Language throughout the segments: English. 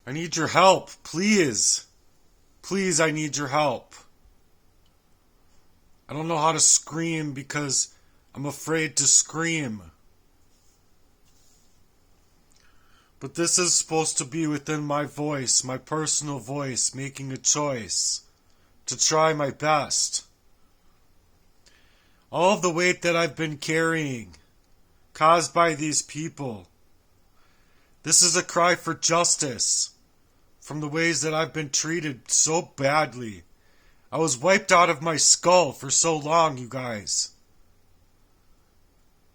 I need your help, please. Please, I need your help. I don't know how to scream because I'm afraid to scream. But this is supposed to be within my voice, my personal voice, making a choice to try my best. All of the weight that I've been carrying, caused by these people. This is a cry for justice from the ways that I've been treated so badly. I was wiped out of my skull for so long, you guys.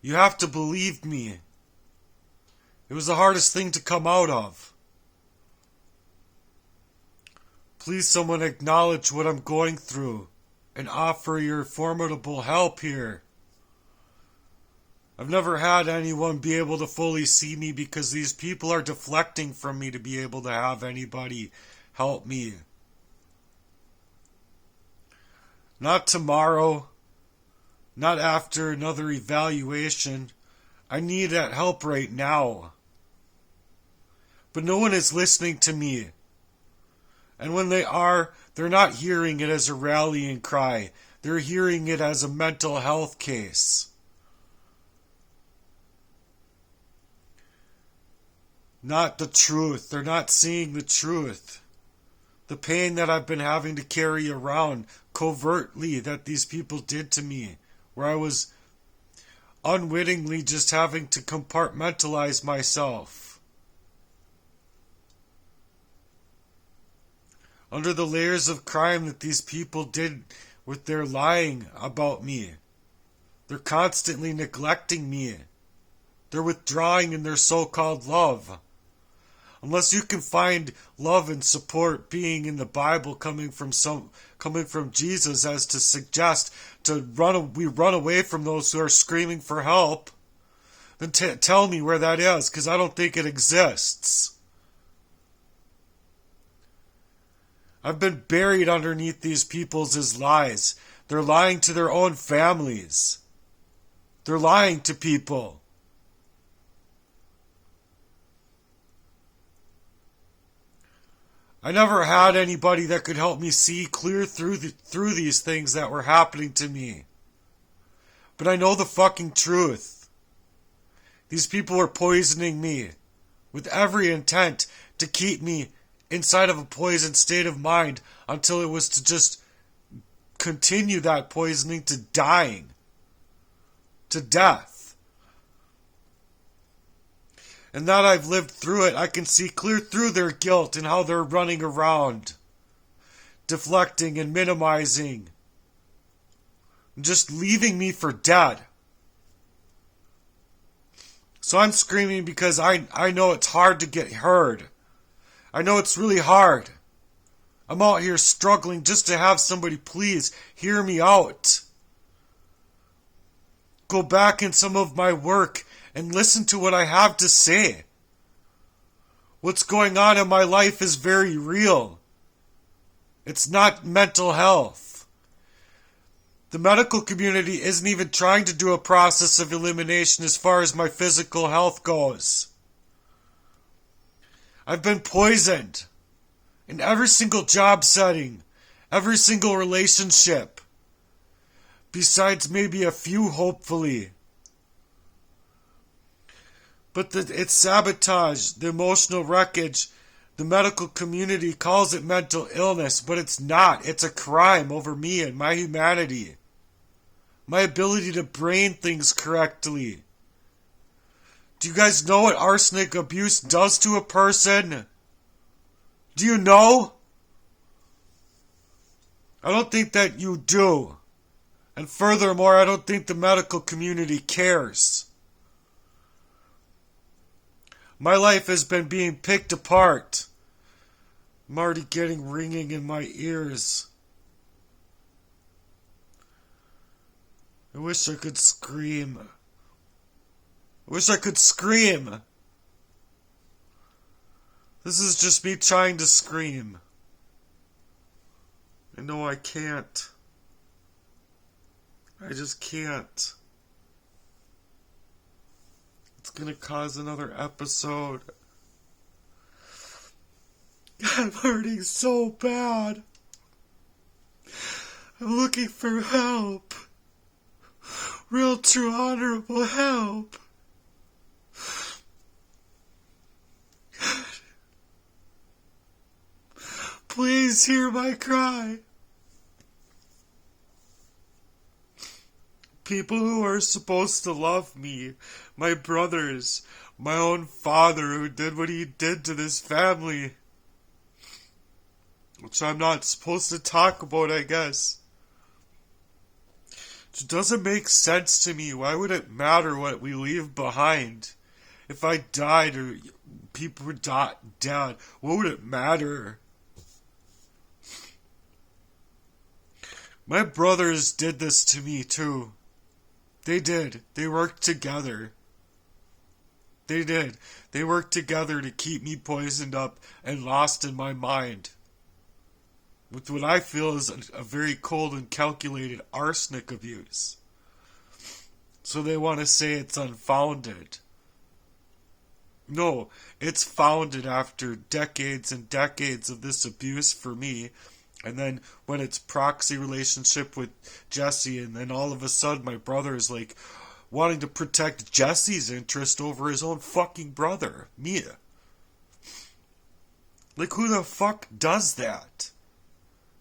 You have to believe me. It was the hardest thing to come out of. Please, someone acknowledge what I'm going through and offer your formidable help here. I've never had anyone be able to fully see me because these people are deflecting from me to be able to have anybody help me. Not tomorrow. Not after another evaluation. I need that help right now. But no one is listening to me. And when they are, they're not hearing it as a rallying cry. They're hearing it as a mental health case. Not the truth. They're not seeing the truth. The pain that I've been having to carry around covertly that these people did to me, where I was unwittingly just having to compartmentalize myself. Under the layers of crime that these people did with their lying about me. They're constantly neglecting me. They're withdrawing in their so-called love. Unless you can find love and support being in the Bible coming from Jesus as to suggest we run away from those who are screaming for help, then tell me where that is, because I don't think it exists. I've been buried underneath these people's lies. They're lying to their own families. They're lying to people. I never had anybody that could help me see clear through these things that were happening to me. But I know the fucking truth. These people were poisoning me with every intent to keep me inside of a poisoned state of mind until it was to just continue that poisoning to dying, to death. And now that I've lived through it, I can see clear through their guilt and how they're running around, deflecting and minimizing, and just leaving me for dead. So I'm screaming because I know it's hard to get heard. I know it's really hard. I'm out here struggling just to have somebody please hear me out. Go back in some of my work and listen to what I have to say. What's going on in my life is very real. It's not mental health. The medical community isn't even trying to do a process of elimination as far as my physical health goes. I've been poisoned in every single job setting, every single relationship, besides maybe a few, hopefully. But it's sabotage, the emotional wreckage. The medical community calls it mental illness, but it's not. It's a crime over me and my humanity. My ability to brain things correctly. Do you guys know what arsenic abuse does to a person? Do you know? I don't think that you do. And furthermore, I don't think the medical community cares. My life has been being picked apart. I'm already getting ringing in my ears. I wish I could scream. I wish I could scream. This is just me trying to scream. I know I can't. I just can't. It's gonna cause another episode. I'm hurting so bad. I'm looking for help. Real, true, honorable help. Please hear my cry. People who are supposed to love me, my brothers, my own father who did what he did to this family, which I'm not supposed to talk about, I guess. It doesn't make sense to me. Why would it matter what we leave behind? If I died or people were dead, what would it matter? My brothers did this to me too. They did. They worked together. They did. They worked together to keep me poisoned up and lost in my mind, with what I feel is a very cold and calculated arsenic abuse. So they want to say it's unfounded. No, it's founded after decades and decades of this abuse for me. And then when it's proxy relationship with Jesse, and then all of a sudden my brother is like wanting to protect Jesse's interest over his own fucking brother, Mia. Like, who the fuck does that?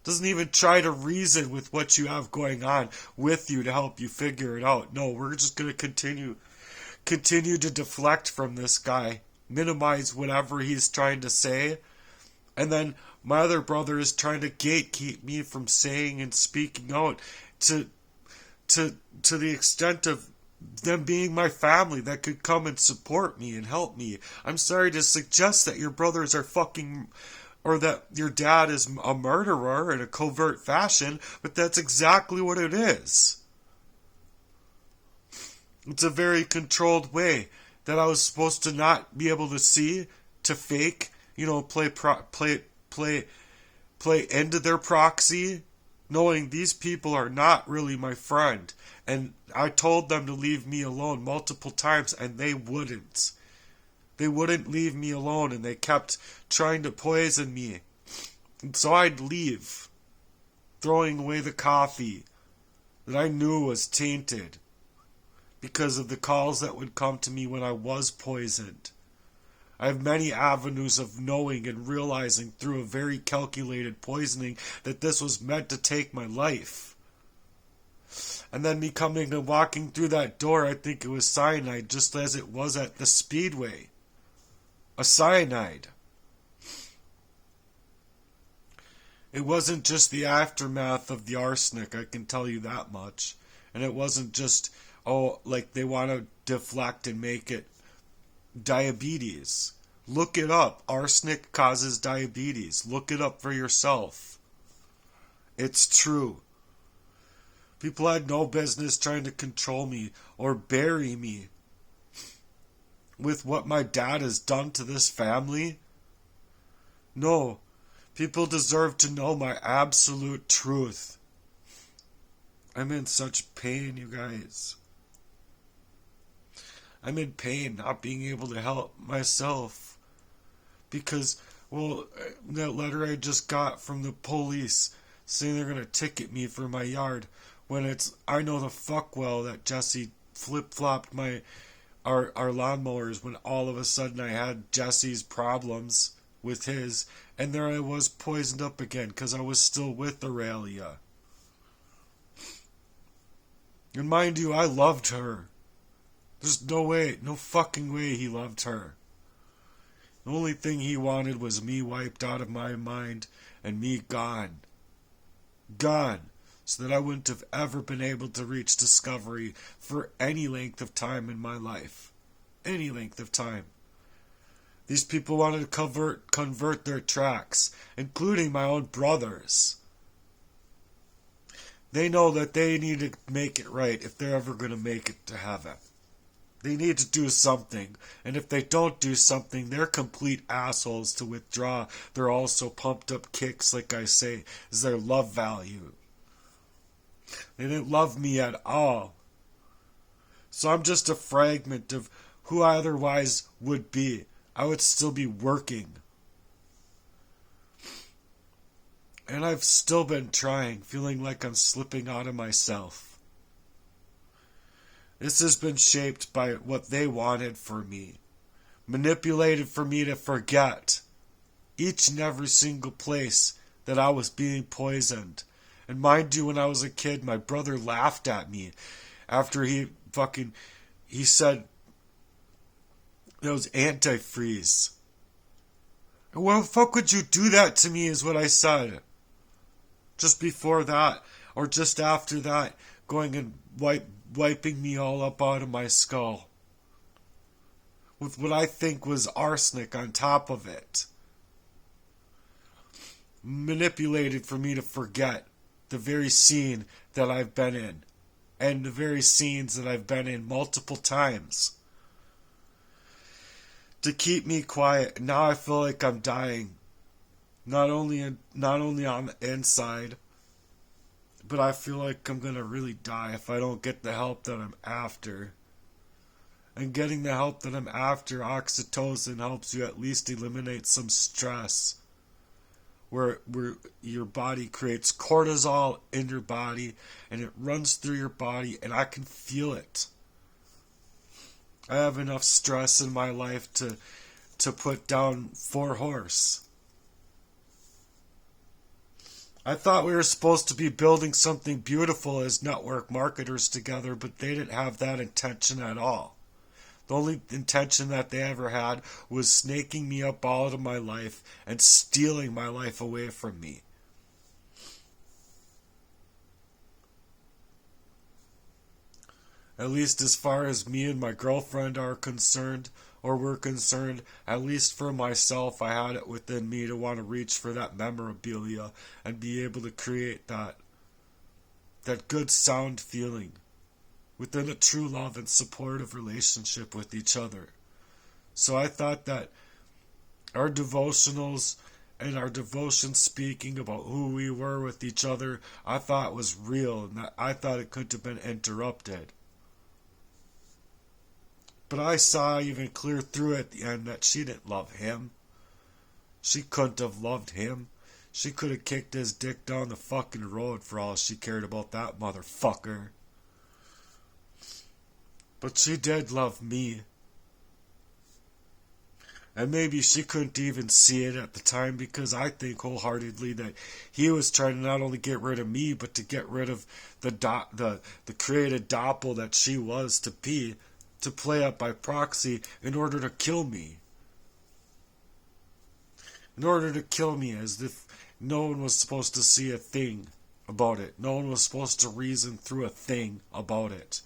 Doesn't even try to reason with what you have going on with you to help you figure it out. No, we're just going to continue to deflect from this guy, minimize whatever he's trying to say, and then my other brother is trying to gatekeep me from saying and speaking out to the extent of them being my family that could come and support me and help me. I'm sorry to suggest that your brothers are fucking, or that your dad is a murderer in a covert fashion, but that's exactly what it is. It's a very controlled way that I was supposed to not be able to see, to fake, play into their proxy, knowing these people are not really my friend. And I told them to leave me alone multiple times, and they wouldn't. They wouldn't leave me alone, and they kept trying to poison me. And so I'd leave, throwing away the coffee that I knew was tainted because of the calls that would come to me when I was poisoned. I have many avenues of knowing and realizing through a very calculated poisoning that this was meant to take my life. And then me coming and walking through that door, I think it was cyanide, just as it was at the Speedway. A cyanide. It wasn't just the aftermath of the arsenic, I can tell you that much. And it wasn't just, like they want to deflect and make it diabetes. Look it up. Arsenic causes diabetes. Look it up for yourself. It's true. People had no business trying to control me or bury me with what my dad has done to this family. No, people deserve to know my absolute truth. I'm in such pain, you guys. I'm in pain not being able to help myself. Because, that letter I just got from the police saying they're going to ticket me for my yard, when I know the fuck well that Jesse flip-flopped our lawnmowers when all of a sudden I had Jesse's problems with his, and there I was poisoned up again because I was still with Aurelia. And mind you, I loved her. There's no fucking way he loved her. The only thing he wanted was me wiped out of my mind and me gone. Gone. So that I wouldn't have ever been able to reach discovery for any length of time in my life. Any length of time. These people wanted to convert their tracks, including my own brothers. They know that they need to make it right if they're ever going to make it to heaven. They need to do something, and if they don't do something, they're complete assholes to withdraw. They're also pumped up kicks, like I say, is their love value. They didn't love me at all. So I'm just a fragment of who I otherwise would be. I would still be working. And I've still been trying, feeling like I'm slipping out of myself. This has been shaped by what they wanted for me, manipulated for me to forget each and every single place that I was being poisoned. And mind you, when I was a kid, my brother laughed at me after he said it was antifreeze. And why the fuck would you do that to me is what I said. Just before that, or just after that, going and wiping me all up out of my skull. With what I think was arsenic on top of it. Manipulated for me to forget the very scene that I've been in. And the very scenes that I've been in multiple times. To keep me quiet. Now I feel like I'm dying. Not only on the inside, but I feel like I'm gonna really die if I don't get the help that I'm after. And getting the help that I'm after, oxytocin helps you at least eliminate some stress. Where your body creates cortisol in your body, and it runs through your body, and I can feel it. I have enough stress in my life to put down 4 horse. I thought we were supposed to be building something beautiful as network marketers together, but they didn't have that intention at all. The only intention that they ever had was snaking me up out of my life and stealing my life away from me. At least as far as me and my girlfriend are concerned, or were concerned, at least for myself, I had it within me to want to reach for that memorabilia and be able to create that good sound feeling within a true love and supportive relationship with each other. So I thought that our devotionals and our devotion speaking about who we were with each other, I thought was real, and that I thought it couldn't have been interrupted. But I saw even clear through at the end that she didn't love him. She couldn't have loved him. She could have kicked his dick down the fucking road for all she cared about that motherfucker. But she did love me. And maybe she couldn't even see it at the time, because I think wholeheartedly that he was trying to not only get rid of me, but to get rid of the created doppel that she was to be, to play up by proxy in order to kill me. In order to kill me, as if no one was supposed to see a thing about it. No one was supposed to reason through a thing about it.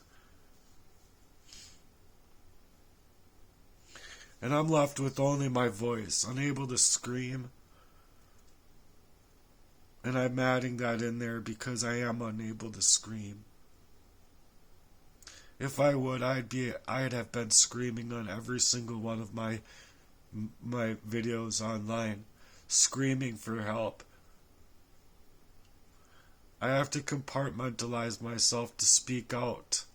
And I'm left with only my voice, unable to scream. And I'm adding that in there because I am unable to scream. If I would, I'd have been screaming on every single one of my videos online, screaming for help. I have to compartmentalize myself to speak out,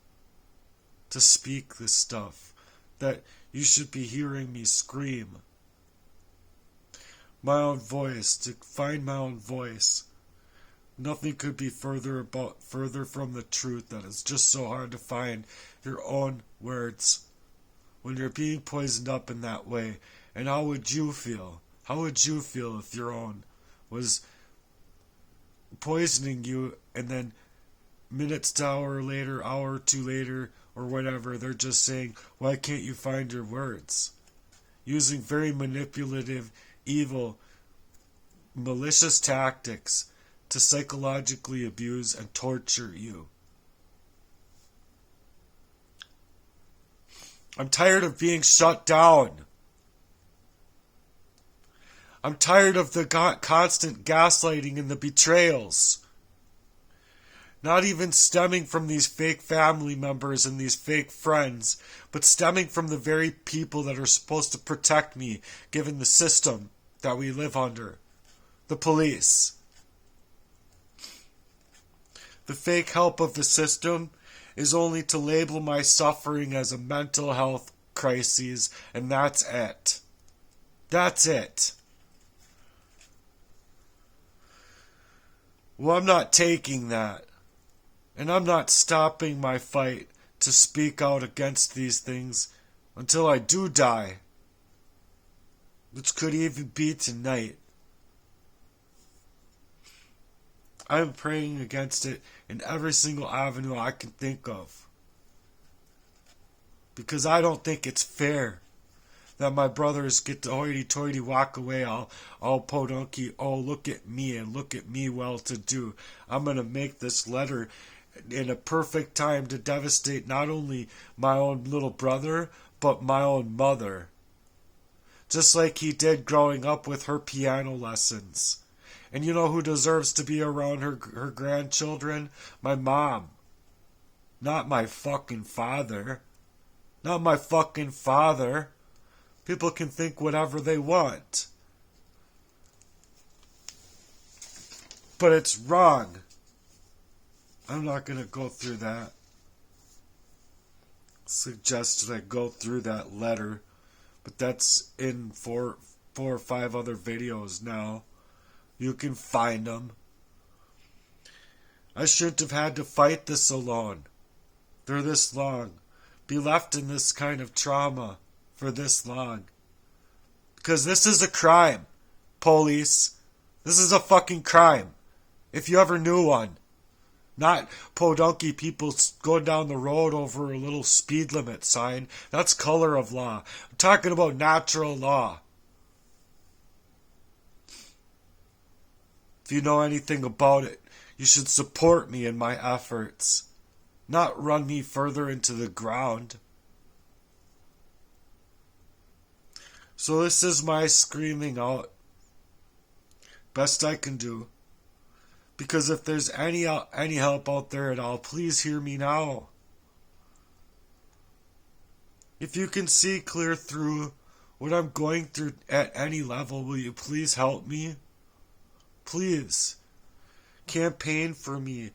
to speak this stuff, that you should be hearing me scream. My own voice, to find my own voice. Nothing could be further from the truth. That it's just so hard to find your own words when you're being poisoned up in that way. And how would you feel? How would you feel if your own was poisoning you, and then minutes to hour or two later, or whatever, they're just saying, why can't you find your words? Using very manipulative, evil, malicious tactics to psychologically abuse and torture you. I'm tired of being shut down. I'm tired of the constant gaslighting and the betrayals. Not even stemming from these fake family members and these fake friends, but stemming from the very people that are supposed to protect me, given the system that we live under. The police. The fake help of the system is only to label my suffering as a mental health crisis, and that's it. That's it. Well, I'm not taking that. And I'm not stopping my fight to speak out against these things until I do die. Which could even be tonight. I'm praying against it in every single avenue I can think of. Because I don't think it's fair that my brothers get to hoity-toity walk away all podunky, oh, look at me and look at me well-to-do. I'm going to make this letter in a perfect time to devastate not only my own little brother, but my own mother. Just like he did growing up with her piano lessons. And you know who deserves to be around her grandchildren? My mom. Not my fucking father. Not my fucking father. People can think whatever they want. But it's wrong. I'm not going to go through that. Suggested I go through that letter. But that's in four or five other videos now. You can find them. I shouldn't have had to fight this alone. For this long. Be left in this kind of trauma for this long. Because this is a crime, police. This is a fucking crime. If you ever knew one. Not podunky people going down the road over a little speed limit sign. That's color of law. I'm talking about natural law. If you know anything about it, you should support me in my efforts. Not run me further into the ground. So this is my screaming out. Best I can do. Because if there's any help out there at all, please hear me now. If you can see clear through what I'm going through at any level, will you please help me? Please. Campaign for me.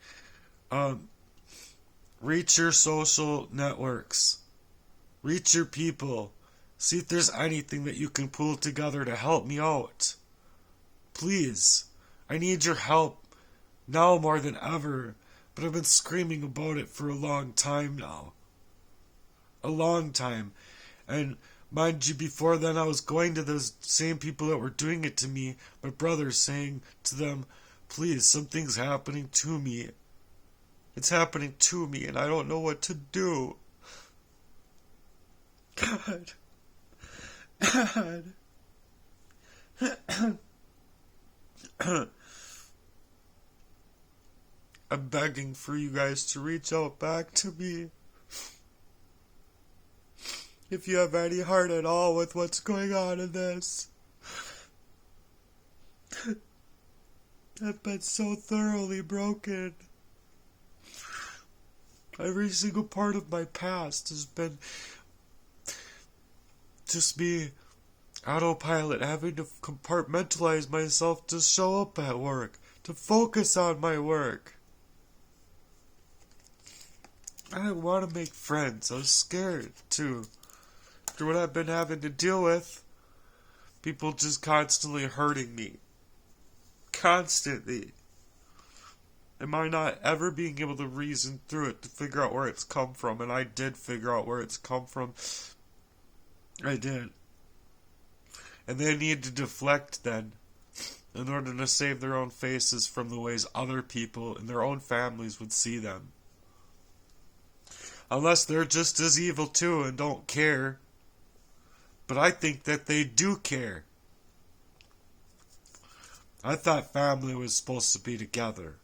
Reach your social networks. Reach your people. See if there's anything that you can pull together to help me out. Please. I need your help. Now more than ever, but I've been screaming about it for a long time now. A long time. And mind you, before then I was going to those same people that were doing it to me, my brothers, saying to them, please, something's happening to me. It's happening to me and I don't know what to do. God. God. I'm begging for you guys to reach out back to me. If you have any heart at all with what's going on in this. I've been so thoroughly broken. Every single part of my past has been just me, autopilot, having to compartmentalize myself to show up at work, to focus on my work. I didn't want to make friends. I was scared, too. After what I've been having to deal with, people just constantly hurting me. Constantly. Am I not ever being able to reason through it to figure out where it's come from? And I did figure out where it's come from. I did. And they need to deflect then, in order to save their own faces from the ways other people in their own families would see them. Unless they're just as evil too and don't care. But I think that they do care. I thought family was supposed to be together.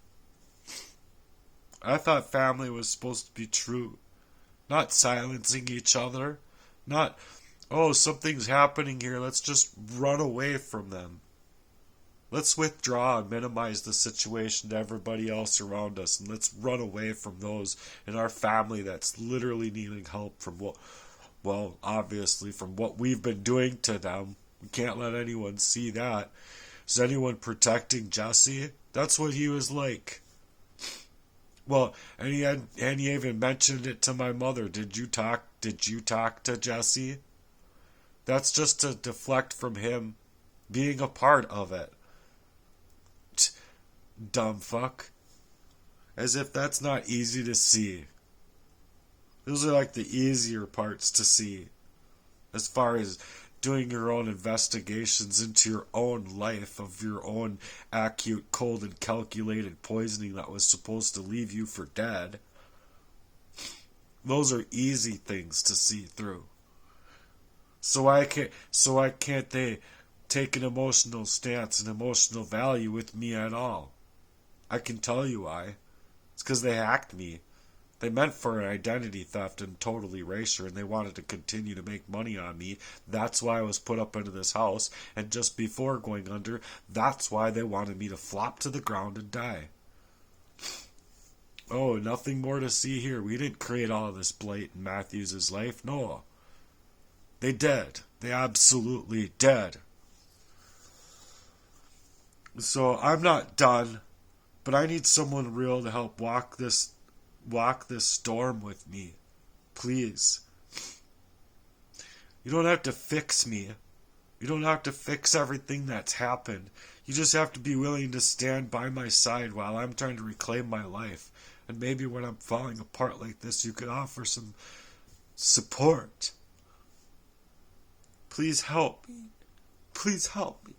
I thought family was supposed to be true. Not silencing each other. Not, oh, something's happening here, let's just run away from them. Let's withdraw and minimize the situation to everybody else around us, and let's run away from those in our family that's literally needing help from obviously from what we've been doing to them. We can't let anyone see that. Is anyone protecting Jesse? That's what he was like. Well, and he even mentioned it to my mother. Did you talk to Jesse? That's just to deflect from him being a part of it. dumb fuck. As if that's not easy to see. Those are like the easier parts to see. As far as doing your own investigations into your own life of your own acute, cold, and calculated poisoning that was supposed to leave you for dead. Those are easy things to see through. So why can't they take an emotional stance, an emotional value with me at all? I can tell you why. It's because they hacked me. They meant for an identity theft and total erasure, and they wanted to continue to make money on me. That's why I was put up into this house, and just before going under, that's why they wanted me to flop to the ground and die. Oh, nothing more to see here. We didn't create all of this blight in Matthews' life. No. They did. They absolutely did. So I'm not done, but I need someone real to help walk this storm with me. Please. You don't have to fix me. You don't have to fix everything that's happened. You just have to be willing to stand by my side while I'm trying to reclaim my life. And maybe when I'm falling apart like this, you could offer some support. Please help me. Please help me.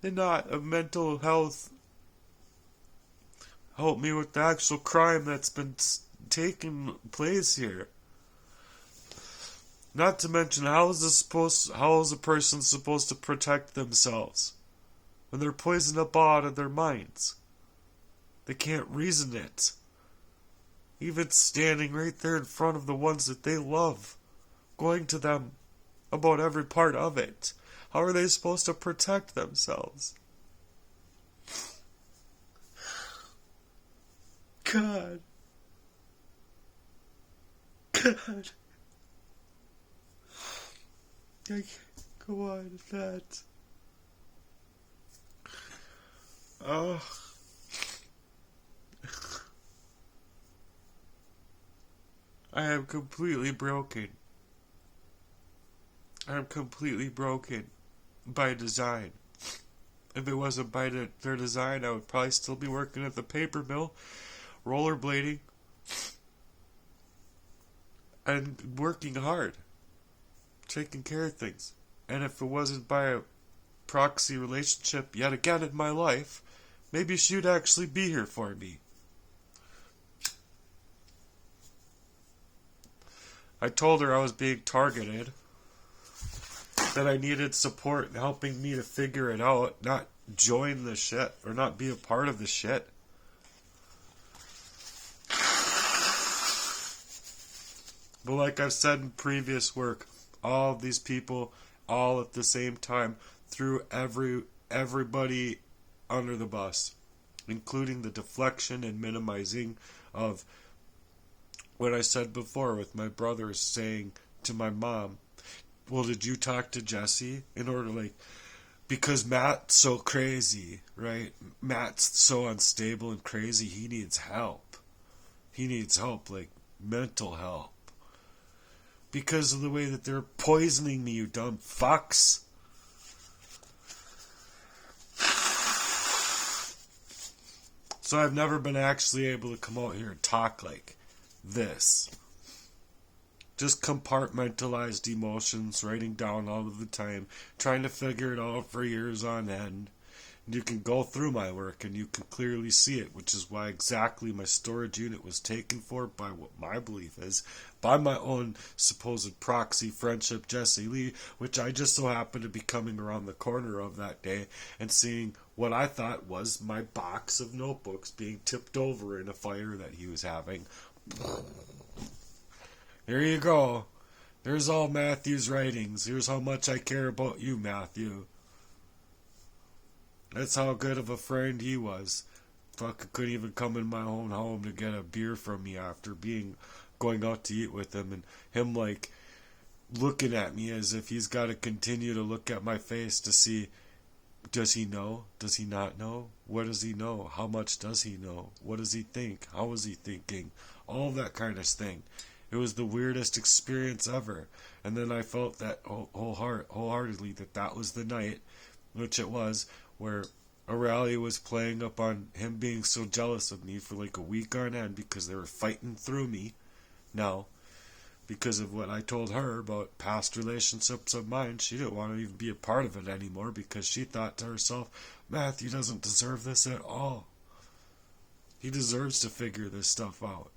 And not of mental health. Help me with the actual crime that's been taking place here. Not to mention, how is a person supposed to protect themselves when they're poisoned up out of their minds? They can't reason it. Even standing right there in front of the ones that they love, going to them about every part of it. How are they supposed to protect themselves? God. God. I can't go on with that. Oh. I am completely broken. I am completely broken by design. If it wasn't by their design, I would probably still be working at the paper mill, rollerblading, and working hard, taking care of things. And if it wasn't by a proxy relationship yet again in my life, maybe she'd actually be here for me. I told her I was being targeted, that I needed support in helping me to figure it out, not join the shit, or not be a part of the shit. But like I've said in previous work, all of these people, all at the same time, threw everybody under the bus, including the deflection and minimizing of what I said before with my brother saying to my mom, well, did you talk to Jesse? In order, because Matt's so crazy, right? Matt's so unstable and crazy, he needs help. He needs help, mental help. Because of the way that they're poisoning me, you dumb fucks. So I've never been actually able to come out here and talk like this. Just compartmentalized emotions, writing down all of the time, trying to figure it out for years on end. And you can go through my work and you can clearly see it, which is why exactly my storage unit was taken for by what my belief is, by my own supposed proxy friendship, Jesse Lee, which I just so happened to be coming around the corner of that day and seeing what I thought was my box of notebooks being tipped over in a fire that he was having. Here you go. There's all Matthew's writings. Here's how much I care about you, Matthew. That's how good of a friend he was. Fuck, I couldn't even come in my own home to get a beer from me after going out to eat with him, and him looking at me as if he's got to continue to look at my face to see, does he know? Does he not know? What does he know? How much does he know? What does he think? How is he thinking? All that kind of thing. It was the weirdest experience ever. And then I felt that wholeheartedly that was the night, which it was, where a rally was playing up on him being so jealous of me for like a week on end because they were fighting through me. Now, because of what I told her about past relationships of mine, she didn't want to even be a part of it anymore because she thought to herself, Matthew doesn't deserve this at all. He deserves to figure this stuff out.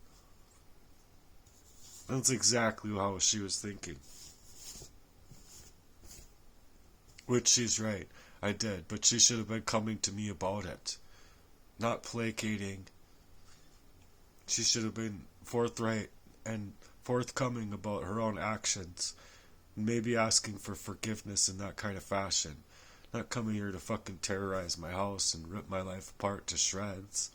That's exactly how she was thinking. Which she's right. I did, but she should have been coming to me about it. Not placating. She should have been forthright and forthcoming about her own actions. Maybe asking for forgiveness in that kind of fashion. Not coming here to fucking terrorize my house and rip my life apart to shreds.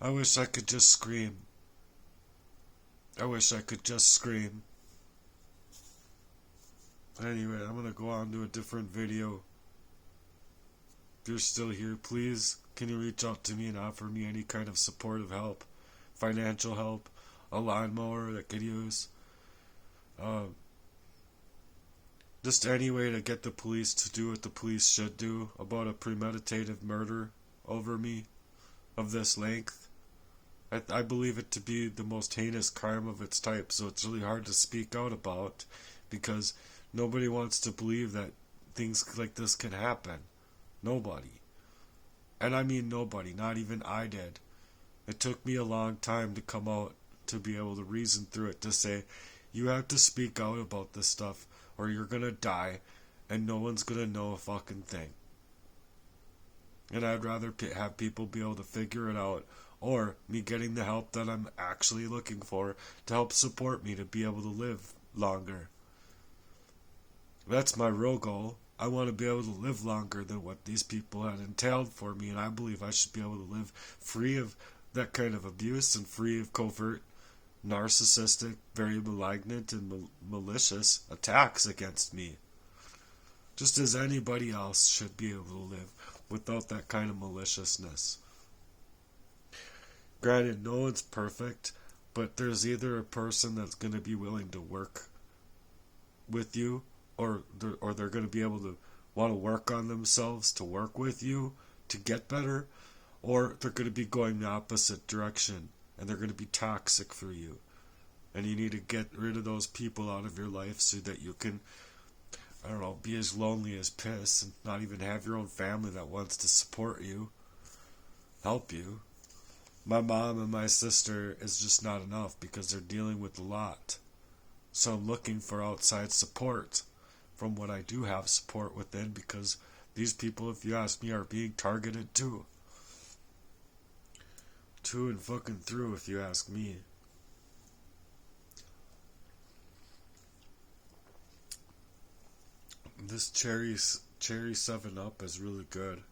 I wish I could just scream. I wish I could just scream. Anyway, I'm gonna go on to a different video. If you're still here, please, can you reach out to me and offer me any kind of supportive help? Financial help? A lawnmower that could use? Just any way to get the police to do what the police should do about a premeditated murder over me of this length. I believe it to be the most heinous crime of its type, so it's really hard to speak out about because nobody wants to believe that things like this can happen. Nobody. And I mean nobody, not even I did. It took me a long time to come out to be able to reason through it, to say, you have to speak out about this stuff or you're gonna die and no one's gonna know a fucking thing. And I'd rather have people be able to figure it out, or me getting the help that I'm actually looking for to help support me to be able to live longer. That's my real goal. I want to be able to live longer than what these people had entailed for me, and I believe I should be able to live free of that kind of abuse and free of covert, narcissistic, very malignant and malicious attacks against me. Just as anybody else should be able to live without that kind of maliciousness. Granted, no one's perfect, but there's either a person that's going to be willing to work with you, or they're going to be able to want to work on themselves to work with you to get better, or they're going to be going the opposite direction and they're going to be toxic for you. And you need to get rid of those people out of your life so that you can, I don't know, be as lonely as piss and not even have your own family that wants to support you, help you. My mom and my sister is just not enough because they're dealing with a lot. So I'm looking for outside support from what I do have support within, because these people, if you ask me, are being targeted too. To and fucking through, if you ask me. This cherry 7-Up is really good.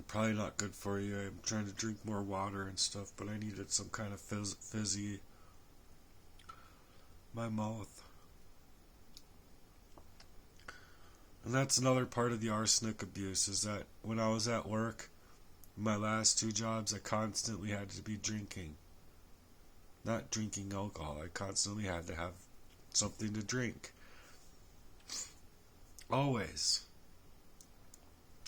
Probably not good for you. I'm trying to drink more water and stuff, but I needed some kind of fizzy. My mouth. And that's another part of the arsenic abuse, is that when I was at work, my last 2 jobs, I constantly had to be drinking. Not drinking alcohol. I constantly had to have something to drink. Always.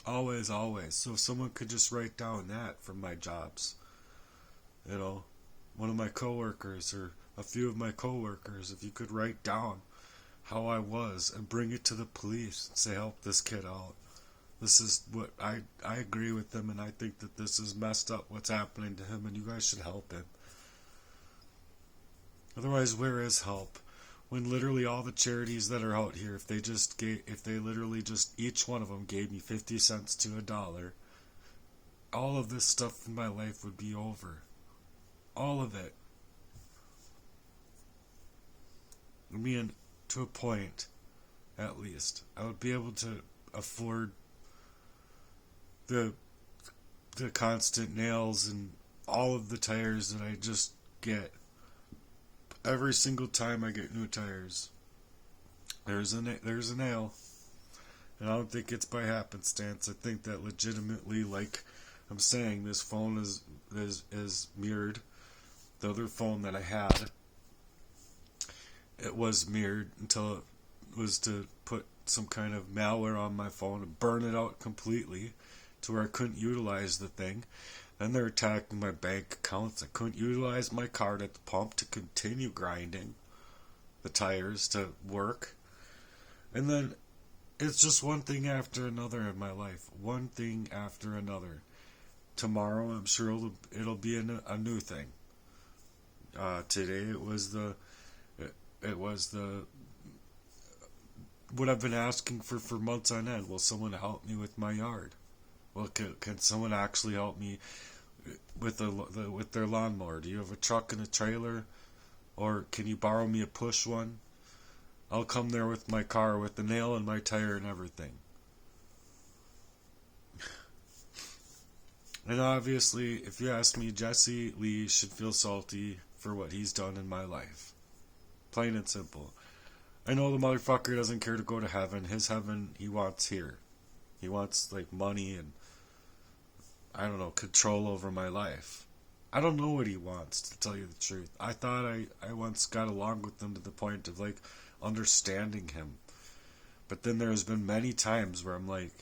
Always, always. So if someone could just write down that from my jobs. You know, one of my coworkers or a few of my coworkers, if you could write down how I was and bring it to the police and say, help this kid out. This is what I agree with them, and I think that this is messed up what's happening to him, and you guys should help him. Otherwise, where is help? When literally all the charities that are out here, if they literally just each one of them gave me 50 cents to $1, all of this stuff in my life would be over. All of it. I mean, to a point, at least. I would be able to afford the constant nails and all of the tires that I just get. Every single time I get new tires, there's a nail. And I don't think it's by happenstance. I think that legitimately, like I'm saying this phone is mirrored. The other phone that I had, it was mirrored until it was to put some kind of malware on my phone and burn it out completely to where I couldn't utilize the thing. Then they're attacking my bank accounts. I couldn't utilize my card at the pump to continue grinding the tires to work. And then it's just one thing after another in my life. One thing after another. Tomorrow, I'm sure it'll be a new thing. Today it was the what I've been asking for months on end. Will someone help me with my yard? Well, can someone actually help me with with their lawnmower? Do you have a truck and a trailer, or can you borrow me a push one? I'll come there with my car with the nail in my tire and everything. And obviously, if you ask me, Jesse Lee should feel salty for what he's done in my life. Plain and simple. I know the motherfucker doesn't care to go to heaven. His heaven he wants here. He wants like money and, I don't know, control over my life. I don't know what he wants, to tell you the truth. I thought I once got along with him to the point of like understanding him. But then there's been many times where I'm like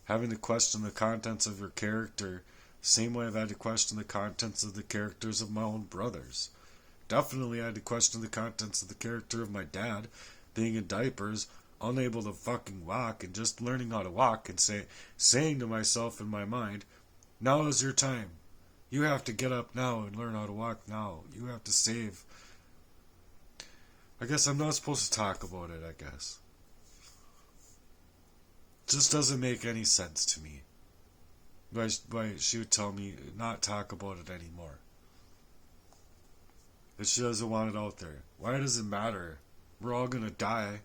having to question the contents of your character, same way I've had to question the contents of the characters of my own brothers. Definitely I had to question the contents of the character of my dad, being in diapers, unable to fucking walk, and just learning how to walk, and saying to myself in my mind, now is your time. You have to get up now and learn how to walk now. You have to save. I guess I'm not supposed to talk about it, I guess. It just doesn't make any sense to me. Why she would tell me not talk about it anymore. But she doesn't want it out there. Why does it matter? We're all gonna die.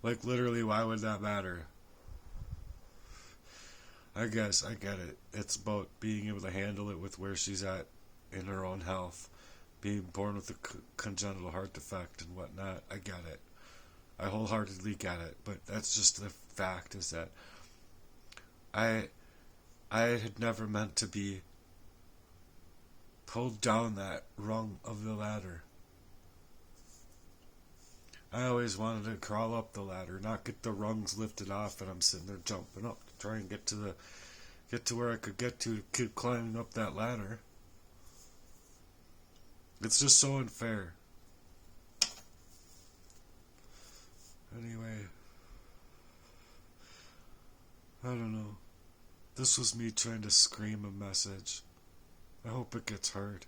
Like, literally, why would that matter? I guess, I get it. It's about being able to handle it with where she's at in her own health. Being born with a congenital heart defect and whatnot. I get it. I wholeheartedly get it. But that's just the fact, is that I had never meant to be pulled down that rung of the ladder. I always wanted to crawl up the ladder, not get the rungs lifted off, and I'm sitting there jumping up to try and get to where I could get to keep climbing up that ladder. It's just so unfair. Anyway, I don't know. This was me trying to scream a message. I hope it gets heard.